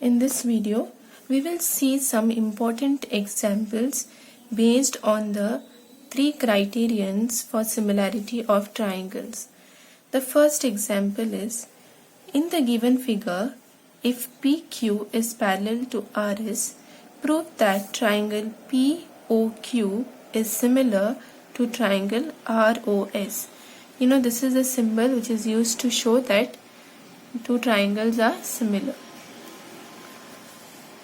In this video, we will see some important examples based on the three criterions for similarity of triangles. The first example is, in the given figure, if PQ is parallel to RS, prove that triangle POQ is similar to triangle ROS. This is a symbol which is used to show that two triangles are similar.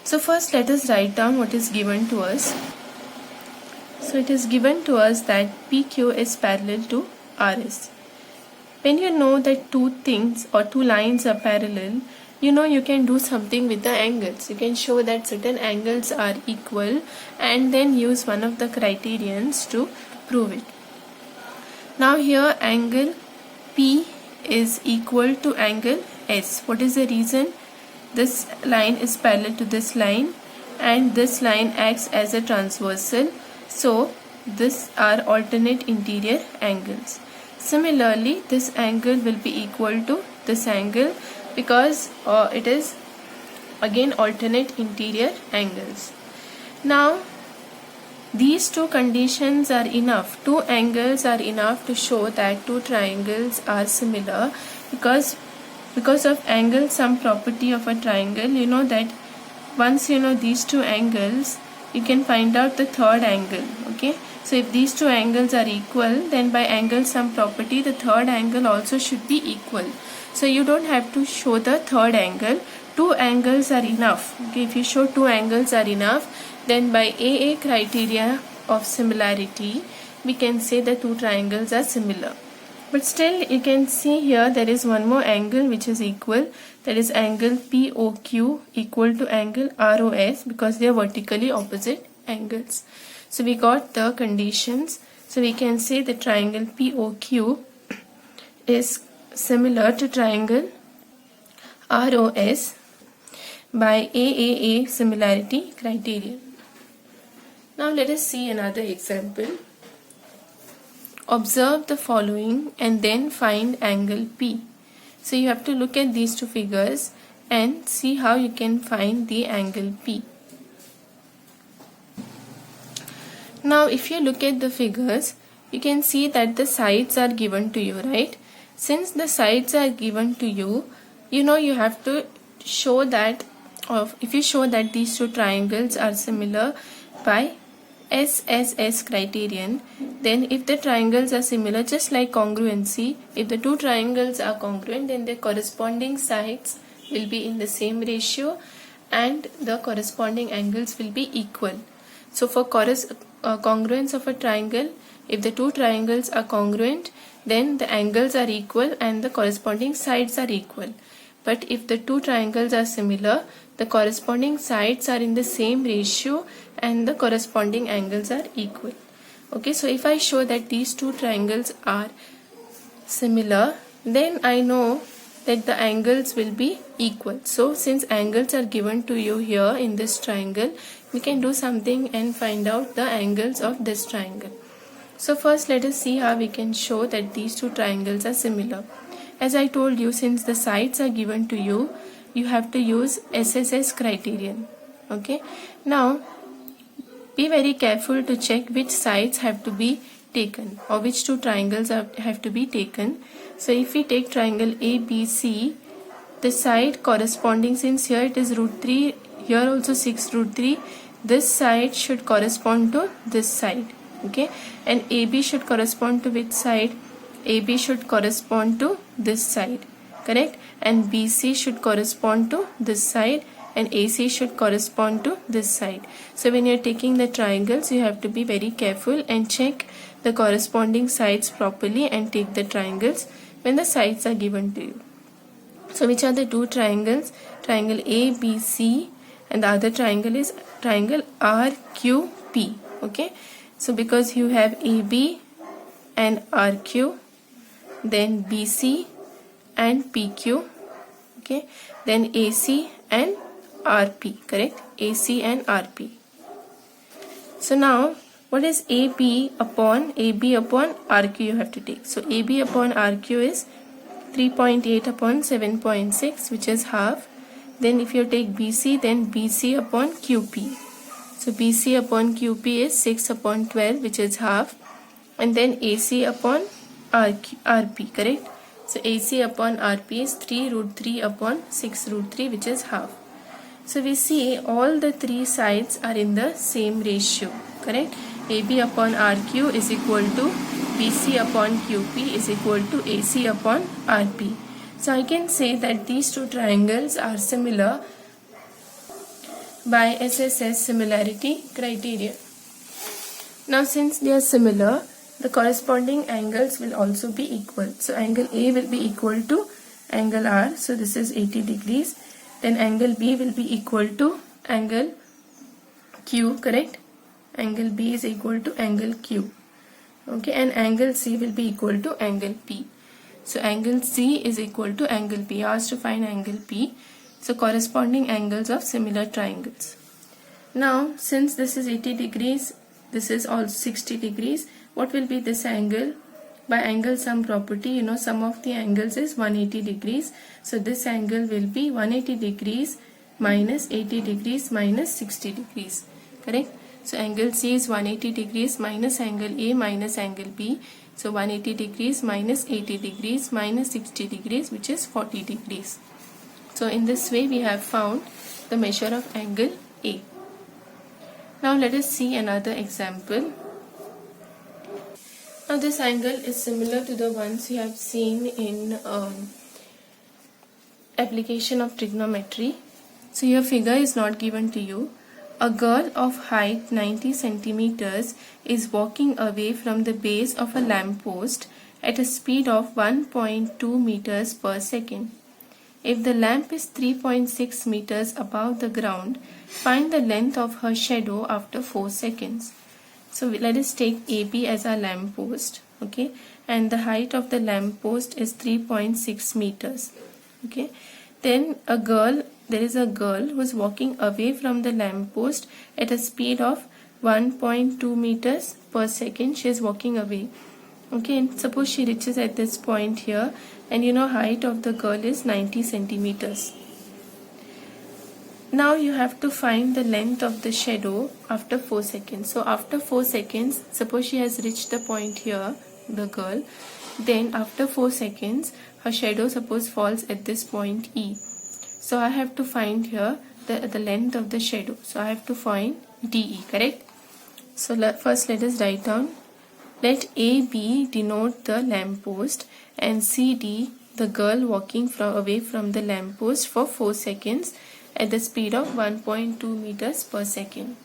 So first let us write down what is given to us. So it is given to us that PQ is parallel to RS. When you know that two things or two lines are parallel, you can do something with the angles. You can show that certain angles are equal and then use one of the criterions to prove it. Now here angle P is equal to angle S. What is the reason? This line is parallel to this line and this line acts as a transversal. So these are alternate interior angles. Similarly, this angle will be equal to this angle because it is again alternate interior angles. Now these two conditions are enough. Two angles are enough to show that two triangles are similar because of angle sum property of a triangle. You know that once you know these two angles, you can find out the third angle. Okay, so if these two angles are equal, then by angle sum property the third angle also should be equal. So you don't have to show the third angle. Two angles are enough. Okay, if you show two angles are enough, then by AA criteria of similarity we can say the two triangles are similar. But still you can see here there is one more angle which is equal, that is angle POQ equal to angle ROS because they are vertically opposite angles. So we got the conditions. So we can say the triangle POQ is similar to triangle ROS by AAA similarity criterion. Now let us see another example. Observe the following and then find angle P. So you have to look at these two figures and see how you can find the angle P. Now if you look at the figures, you can see that the sides are given to you, right? Since the sides are given to you, you have to show that, if you show that these two triangles are similar by SSS criterion, then if the triangles are similar, just like congruency, if the two triangles are congruent, then the corresponding sides will be in the same ratio and the corresponding angles will be equal. So for congruence of a triangle, if the two triangles are congruent, then the angles are equal and the corresponding sides are equal. But if the two triangles are similar, the corresponding sides are in the same ratio and the corresponding angles are equal. Okay, so if I show that these two triangles are similar, then I know that the angles will be equal. So since angles are given to you here in this triangle, we can do something and find out the angles of this triangle. So first let us see how we can show that these two triangles are similar. As I told you, since the sides are given to you, you have to use SSS criterion. Okay, now be very careful to check which sides have to be taken or which two triangles have to be taken. So if we take triangle ABC, the side corresponding, since here it is root 3, here also 6 root 3, this side should correspond to this side. Okay, and AB should correspond to which side? AB should correspond to this side, correct? And BC should correspond to this side and AC should correspond to this side. So when you are taking the triangles, you have to be very careful and check the corresponding sides properly and take the triangles when the sides are given to you. So which are the two triangles? Triangle ABC and the other triangle is triangle RQP. Okay, so because you have AB and RQ, then BC and PQ, okay, then AC and RP, correct? AC and RP. So now what is AB upon RQ you have to take. So AB upon RQ is 3.8 upon 7.6, which is half. Then if you take BC, then BC upon QP. So BC upon QP is 6 upon 12, which is half. And then AC upon RP, correct? So AC upon RP is 3 root 3 upon 6 root 3, which is half. So we see all the three sides are in the same ratio, correct? AB upon RQ is equal to BC upon QP is equal to AC upon RP. So I can say that these two triangles are similar by SSS similarity criteria. Now since they are similar, the corresponding angles will also be equal. So angle A will be equal to angle R. So this is 80 degrees. Then angle B will be equal to angle Q, correct? Angle B is equal to angle Q. Okay, and angle C will be equal to angle P. So angle C is equal to angle P. Asked to find angle P. So corresponding angles of similar triangles. Now since this is 80 degrees, this is also 60 degrees. What will be this angle? By angle sum property, sum of the angles is 180 degrees. So this angle will be 180 degrees minus 80 degrees minus 60 degrees. Correct? So angle C is 180 degrees minus angle A minus angle B. So 180 degrees minus 80 degrees minus 60 degrees, which is 40 degrees. So in this way we have found the measure of angle A. Now let us see another example. Now this angle is similar to the ones you have seen in application of trigonometry. So your figure is not given to you. A girl of height 90 centimeters is walking away from the base of a lamp post at a speed of 1.2 meters per second. If the lamp is 3.6 meters above the ground, find the length of her shadow after 4 seconds. So let us take AB as our lamp post, okay, and the height of the lamp post is 3.6 meters, okay. Then there is a girl who is walking away from the lamp post at a speed of 1.2 meters per second. She is walking away, okay, and suppose she reaches at this point here, and height of the girl is 90 centimeters. Now you have to find the length of the shadow after 4 seconds. So after 4 seconds, suppose she has reached the point here, the girl, then after 4 seconds, her shadow suppose falls at this point E. So I have to find here the length of the shadow. So I have to find DE, correct? So first let us write down. Let AB denote the lamp post and CD the girl walking away from the lamp post for 4 seconds at the speed of 1.2 meters per second.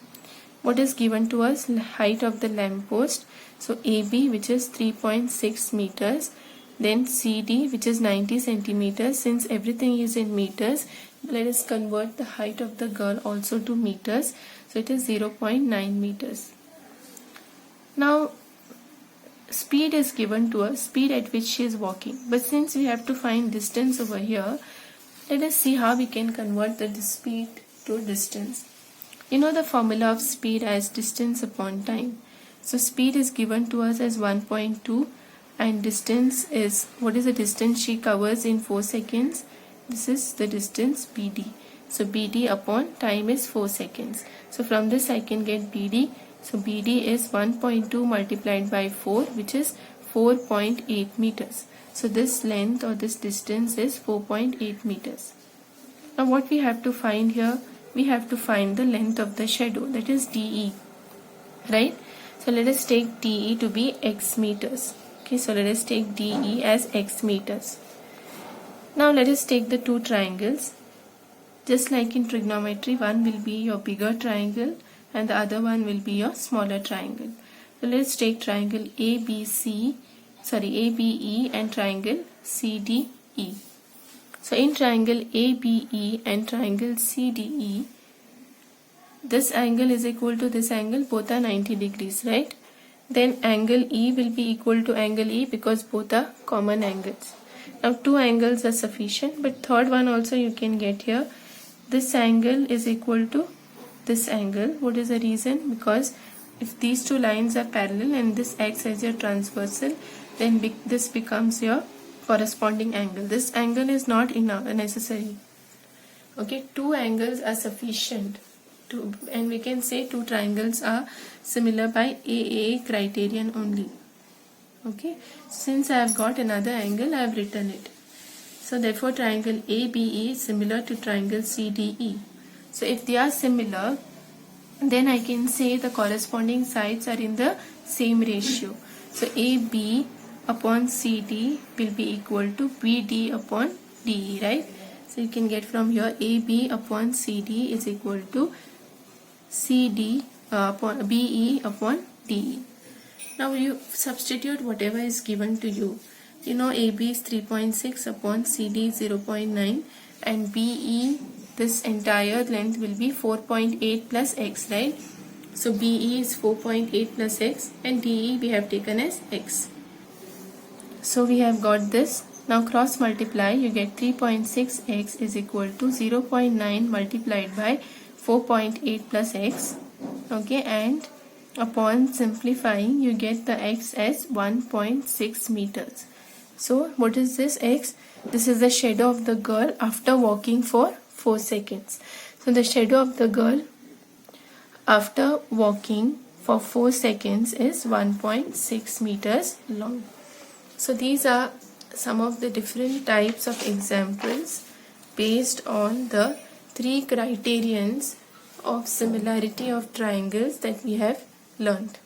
What is given to us? Height of the lamp post. So AB, which is 3.6 meters, then CD, which is 90 centimeters. Since everything is in meters, let us convert the height of the girl also to meters. So it is 0.9 meters. Now speed is given to us, speed at which she is walking. But since we have to find distance over here, let us see how we can convert the speed to distance. You know the formula of speed as distance upon time. So speed is given to us as 1.2 and distance is, what is the distance she covers in 4 seconds? This is the distance BD. So BD upon time is 4 seconds. So from this I can get BD. So BD is 1.2 multiplied by 4, which is 4.8 meters. So this length or this distance is 4.8 meters. Now what we have to find here? We have to find the length of the shadow, that is DE, right? So let us take DE to be x meters. Okay, so let us take DE as x meters. Now let us take the two triangles. Just like in trigonometry, one will be your bigger triangle and the other one will be your smaller triangle. So let's take triangle ABE and triangle CDE. So in triangle ABE and triangle CDE, this angle is equal to this angle, both are 90 degrees, right? Then angle E will be equal to angle E because both are common angles. Now two angles are sufficient, but third one also you can get here. This angle is equal to this angle. What is the reason? Because if these two lines are parallel and this acts as your transversal, then this becomes your corresponding angle. This angle is not necessary. Okay, two angles are sufficient to, and we can say two triangles are similar by AA criterion only. Okay, since I have got another angle, I have written it. So therefore triangle ABE is similar to triangle CDE. So if they are similar, then I can say the corresponding sides are in the same ratio. So AB upon CD will be equal to BD upon DE, right? So you can get from here AB upon CD is equal to CD upon BE upon DE. Now you substitute whatever is given to you. You know AB is 3.6 upon CD is 0.9 and BE, this entire length will be 4.8 plus x, right? So BE is 4.8 plus x and DE we have taken as x. So we have got this. Now cross multiply, you get 3.6x is equal to 0.9 multiplied by 4.8 plus x. Okay, and upon simplifying you get the x as 1.6 meters. So what is this x? This is the shadow of the girl after walking for 4 seconds. So the shadow of the girl after walking for 4 seconds is 1.6 meters long. So these are some of the different types of examples based on the 3 criterions of similarity of triangles that we have learned.